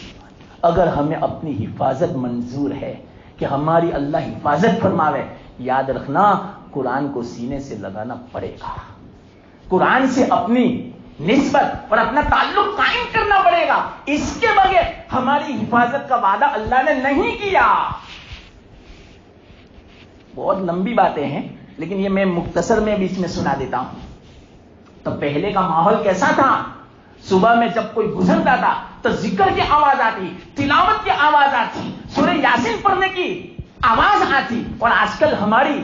اگر ہمیں اپنی حفاظت منظور ہے کہ ہماری اللہ حفاظت فرماوے، یاد رکھنا قرآن کو سینے سے لگانا پڑے گا. قرآن سے اپنی نسبت اور اپنا تعلق قائم کرنا پڑے گا. اس کے بغیر ہماری حفاظت کا وعدہ اللہ نے نہیں کیا. بہت لمبی باتیں ہیں لیکن یہ میں مختصر میں بیچ میں سنا دیتا ہوں. تو پہلے کا ماحول کیسا تھا؟ صبح میں جب کوئی گزرتا تھا تو ذکر کی آواز آتی، تلاوت کی آواز آتی، سورہ یاسین پڑھنے کی آواز آتی. اور آج کل ہماری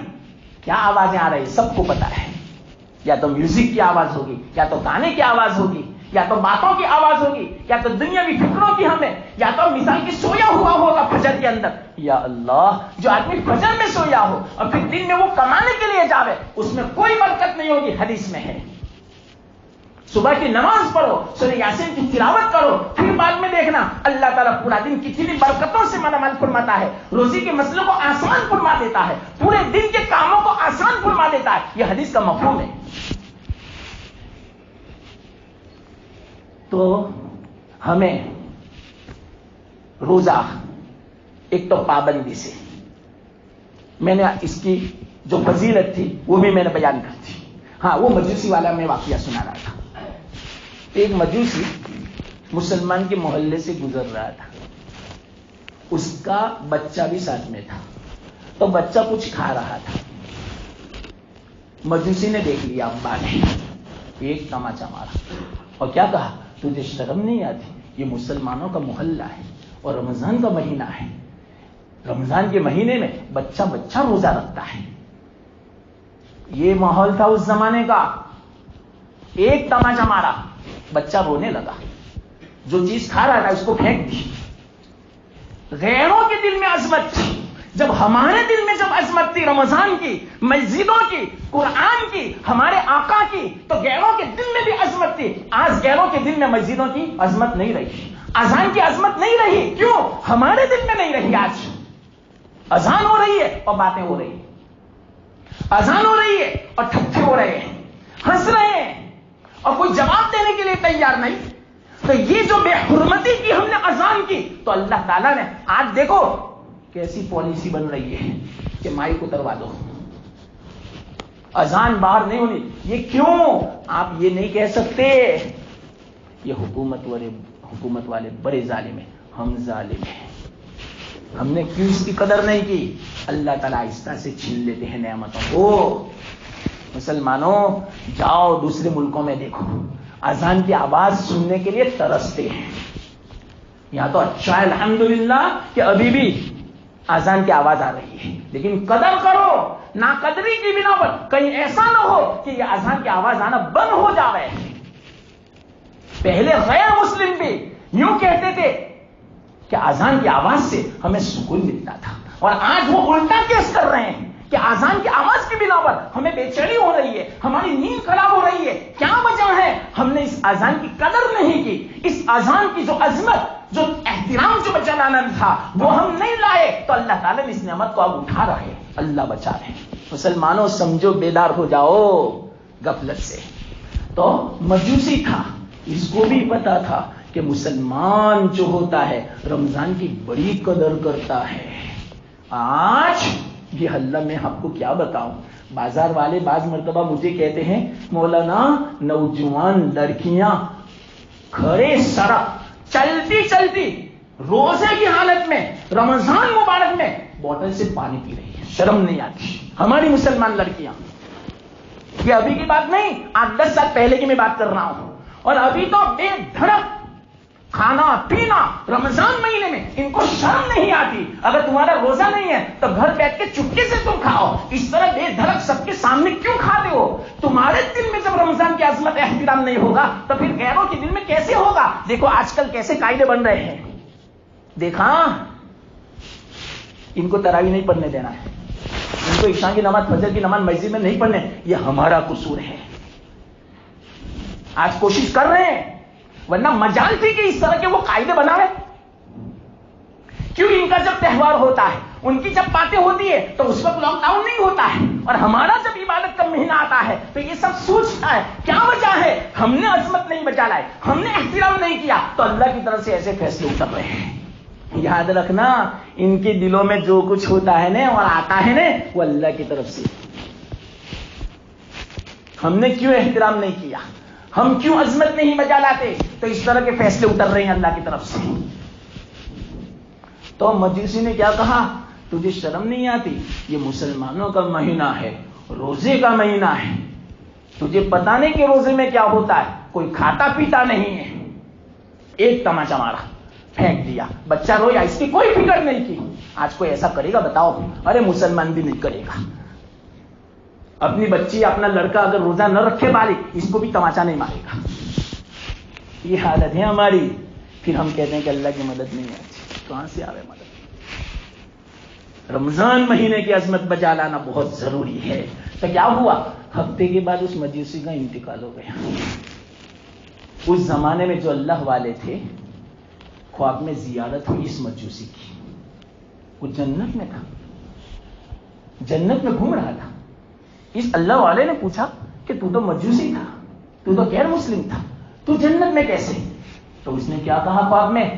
کیا آوازیں آ رہی سب کو پتا ہے. یا تو میوزک کی آواز ہوگی، یا تو گانے کی آواز ہوگی، یا تو باتوں کی آواز ہوگی، یا تو دنیاوی فکروں کی ہمیں، یا تو مثال کی سویا ہوا ہوگا فجر کے اندر. یا اللہ، جو آدمی فجر میں سویا ہو اور پھر دن میں وہ کمانے کے لیے جاوے، اس میں کوئی برکت نہیں ہوگی. حدیث میں ہے صبح کی نماز پڑھو، سورہ یاسین کی تلاوت کرو، پھر بعد میں دیکھنا اللہ تعالیٰ پورا دن کتنی برکتوں سے مالا فرماتا ہے. روزی کے مسئلوں کو آسان فرما دیتا ہے، پورے دن کے کاموں کو آسان فرما دیتا ہے. یہ حدیث کا مفہوم ہے. تو ہمیں روزہ ایک تو پابندی سے، میں نے اس کی جو فضیلت تھی وہ بھی میں نے بیان کر دی. ہاں، وہ مجوسی والا میں واقعہ سنا رہا تھا. ایک مجوسی مسلمان کے محلے سے گزر رہا تھا، اس کا بچہ بھی ساتھ میں تھا. تو بچہ کچھ کھا رہا تھا. مجوسی نے دیکھ لیا، ابا نے ایک تماچا مارا اور کیا کہا، تجھے شرم نہیں آتی؟ یہ مسلمانوں کا محلہ ہے اور رمضان کا مہینہ ہے. رمضان کے مہینے میں بچہ روزہ رکھتا ہے. یہ ماحول تھا اس زمانے کا. ایک تماچا مارا, بچہ رونے لگا, جو چیز کھا رہا تھا اس کو پھینک دی. غیروں کے دل میں عظمت تھی, جب ہمارے دل میں جب عظمت تھی رمضان کی, مسجدوں کی, قرآن کی, ہمارے آقا کی, تو غیروں کے دل میں بھی عظمت تھی. آج غیروں کے دل میں مسجدوں کی عظمت نہیں رہی, اذان کی عظمت نہیں رہی. کیوں؟ ہمارے دل میں نہیں رہی. آج اذان ہو رہی ہے اور باتیں ہو رہی ہیں, اذان ہو رہی ہے اور ٹھٹھے ہو رہے ہیں, ہنس رہے ہیں, اور کوئی جواب دینے کے لیے تیار نہیں. تو یہ جو بے حرمتی کی ہم نے اذان کی, تو اللہ تعالیٰ نے آج دیکھو کیسی پالیسی بن رہی ہے کہ مائک اتروا دو, اذان باہر نہیں ہونی. یہ کیوں؟ آپ یہ نہیں کہہ سکتے یہ حکومت والے بڑے ظالم ہیں, ہم ظالم ہیں. ہم نے کیوں اس کی قدر نہیں کی؟ اللہ تعالیٰ آہستہ سے چھین لیتے ہیں نعمتوں کو. مسلمانوں, جاؤ دوسرے ملکوں میں دیکھو, اذان کی آواز سننے کے لیے ترستے ہیں. یہاں تو اچھا ہے الحمدللہ کہ ابھی بھی اذان کی آواز آ رہی ہے, لیکن قدر کرو. ناقدری کی بنا پر کہیں ایسا نہ ہو کہ یہ اذان کی آواز آنا بند ہو جائے. پہلے غیر مسلم بھی یوں کہتے تھے کہ اذان کی آواز سے ہمیں سکون ملتا تھا, اور آج وہ الٹا کیس کر رہے ہیں کہ اذان کی آواز کی بنا پر ہمیں بے چینی ہو رہی ہے, ہماری نیند خراب ہو رہی ہے. کیا وجہ ہے؟ ہم نے اس اذان کی قدر نہیں کی. اس اذان کی جو عظمت, جو احترام جو بچانا تھا وہ ہم نہیں لائے, تو اللہ تعالیٰ نے اس نعمت کو اب اٹھا رہے. اللہ بچا رہے. مسلمانوں سمجھو, بیدار ہو جاؤ غفلت سے. تو مجوسی تھا, اس کو بھی پتا تھا کہ مسلمان جو ہوتا ہے رمضان کی بڑی قدر کرتا ہے. آج یہ اللہ میں آپ کو کیا بتاؤں, بازار والے بعض مرتبہ مجھے کہتے ہیں مولانا نوجوان لڑکیاں کھڑے سڑک چلتی چلتی روزے کی حالت میں رمضان مبارک میں بوتل سے پانی پی رہی ہے, شرم نہیں آتی. ہماری مسلمان لڑکیاں, یہ ابھی کی بات نہیں, 8-10 سال پہلے کی میں بات کر رہا ہوں. اور ابھی تو بے دھڑک کھانا پینا رمضان مہینے میں, ان کو شرم نہیں آتی. اگر تمہارا روزہ نہیں ہے تو گھر بیٹھ کے چپکے سے تم کھاؤ. اس طرح بے دھڑک سب کے سامنے کیوں کھاتے ہو؟ تمہارے دل میں جب رمضان کی عظمت احترام نہیں ہوگا تو پھر غیروں کے دل میں کیسے ہوگا؟ دیکھو آج کل کیسے قاعدے بن رہے ہیں. دیکھا, ان کو تراویح نہیں پڑھنے دینا ہے, ان کو عشاء کی نماز, فجر کی نماز مسجد میں نہیں پڑھنے, یہ ہمارا قصور ہے. آج کوشش کر رہے ہیں, ورنہ مجال تھی کہ اس طرح کے وہ قاعدے بناوے. کیوں؟ ان کا جب تہوار ہوتا ہے, ان کی جب باتیں ہوتی ہے تو اس وقت لاک ڈاؤن نہیں ہوتا ہے, اور ہمارا جب عبادت کا مہینہ آتا ہے تو یہ سب سوچتا ہے کیا وجہ ہے, ہم نے عظمت نہیں بچا لائے, ہم نے احترام نہیں کیا, تو اللہ کی طرف سے ایسے فیصلے اتر رہے ہیں. یاد رکھنا, ان کے دلوں میں جو کچھ ہوتا ہے نا اور آتا ہے نا, وہ اللہ کی طرف سے. ہم نے کیوں احترام نہیں کیا, ہم کیوں عظمت نہیں بجا لاتے, تو اس طرح کے فیصلے اتر رہے ہیں اللہ کی طرف سے. تو مجوسی نے کیا کہا, تجھے شرم نہیں آتی؟ یہ مسلمانوں کا مہینہ ہے, روزے کا مہینہ ہے, تجھے پتا نہیں کہ روزے میں کیا ہوتا ہے, کوئی کھاتا پیتا نہیں ہے. ایک تماچا مارا, پھینک دیا, بچہ رویا, اس کی کوئی فکر نہیں کی. آج کوئی ایسا کرے گا بتاؤ؟ ارے مسلمان بھی نہیں کرے گا. اپنی بچی, اپنا لڑکا اگر روزہ نہ رکھے بالغ, اس کو بھی تماچا نہیں مارے گا. یہ حالت ہے ہماری. پھر ہم کہتے ہیں کہ اللہ کی مدد نہیں آتی. کہاں سے آوے مدد؟ رمضان مہینے کی عظمت بجا لانا بہت ضروری ہے. تو کیا ہوا, ہفتے کے بعد اس مجوسی کا انتقال ہو گیا. اس زمانے میں جو اللہ والے تھے, خواب میں زیارت ہوئی اس مجوسی کی. وہ جنت میں تھا, جنت میں گھوم رہا تھا. اس اللہ والے نے پوچھا کہ تو تو مجوسی تھا, تو تو غیر مسلم تھا, تو جنت میں کیسے؟ تو اس نے کیا کہا خواب میں,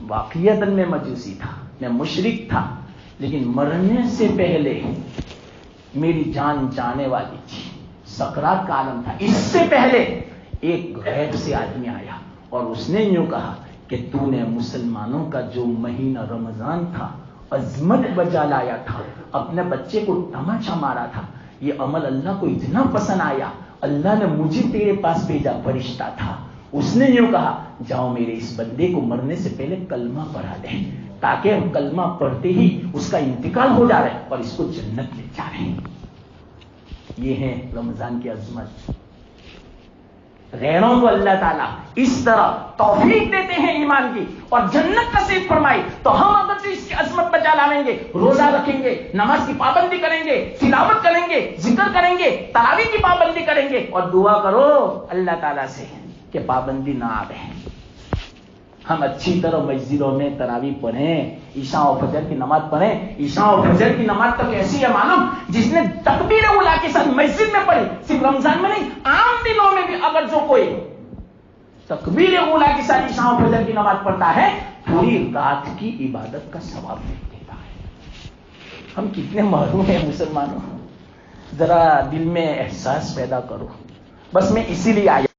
واقعیتاً میں مجوسی تھا, میں مشرک تھا, لیکن مرنے سے پہلے میری جان جانے والی تھی, سکرات کا عالم تھا. اس سے پہلے ایک غیب سے آدمی آیا اور اس نے یوں کہا کہ تو نے مسلمانوں کا جو مہینہ رمضان تھا عظمت بجا لایا تھا, اپنے بچے کو تماچا مارا تھا, یہ عمل اللہ کو اتنا پسند آیا, اللہ نے مجھے تیرے پاس بھیجا, فرشتہ تھا. اس نے یوں کہا, جاؤ میرے اس بندے کو مرنے سے پہلے کلمہ پڑھا دیں, تاکہ کلمہ پڑھتے ہی اس کا انتقال ہو جا رہا ہے اور اس کو جنت لے جا رہے ہیں. یہ ہے رمضان کی عظمت. غیروں کو اللہ تعالیٰ اس طرح توفیق دیتے ہیں ایمان کی اور جنت نصیب فرمائی تو ہم اگر سے اس کی عظمت بچا لائیں گے, روزہ رکھیں گے, نماز کی پابندی کریں گے, تلاوت کریں گے, ذکر کریں گے, تراویح کی پابندی کریں گے اور دعا کرو اللہ تعالیٰ سے کہ پابندی نہ آئے. ہم اچھی طرح مسجدوں میں تراویح پڑھیں, عشاء و فجر کی نماز پڑھیں. عشاء و فجر کی نماز تو کیسی ہے معلوم, جس نے تکبیر اولیٰ کے ساتھ مسجد میں پڑھی, صرف رمضان میں نہیں عام دنوں میں بھی اگر جو کوئی تکبیر اولیٰ کے ساتھ عشاء و فجر کی نماز پڑھتا ہے پوری رات کی عبادت کا ثواب دیتا ہے. ہم کتنے محروم ہیں مسلمانوں, ذرا دل میں احساس پیدا کرو. بس میں اسی لیے آیا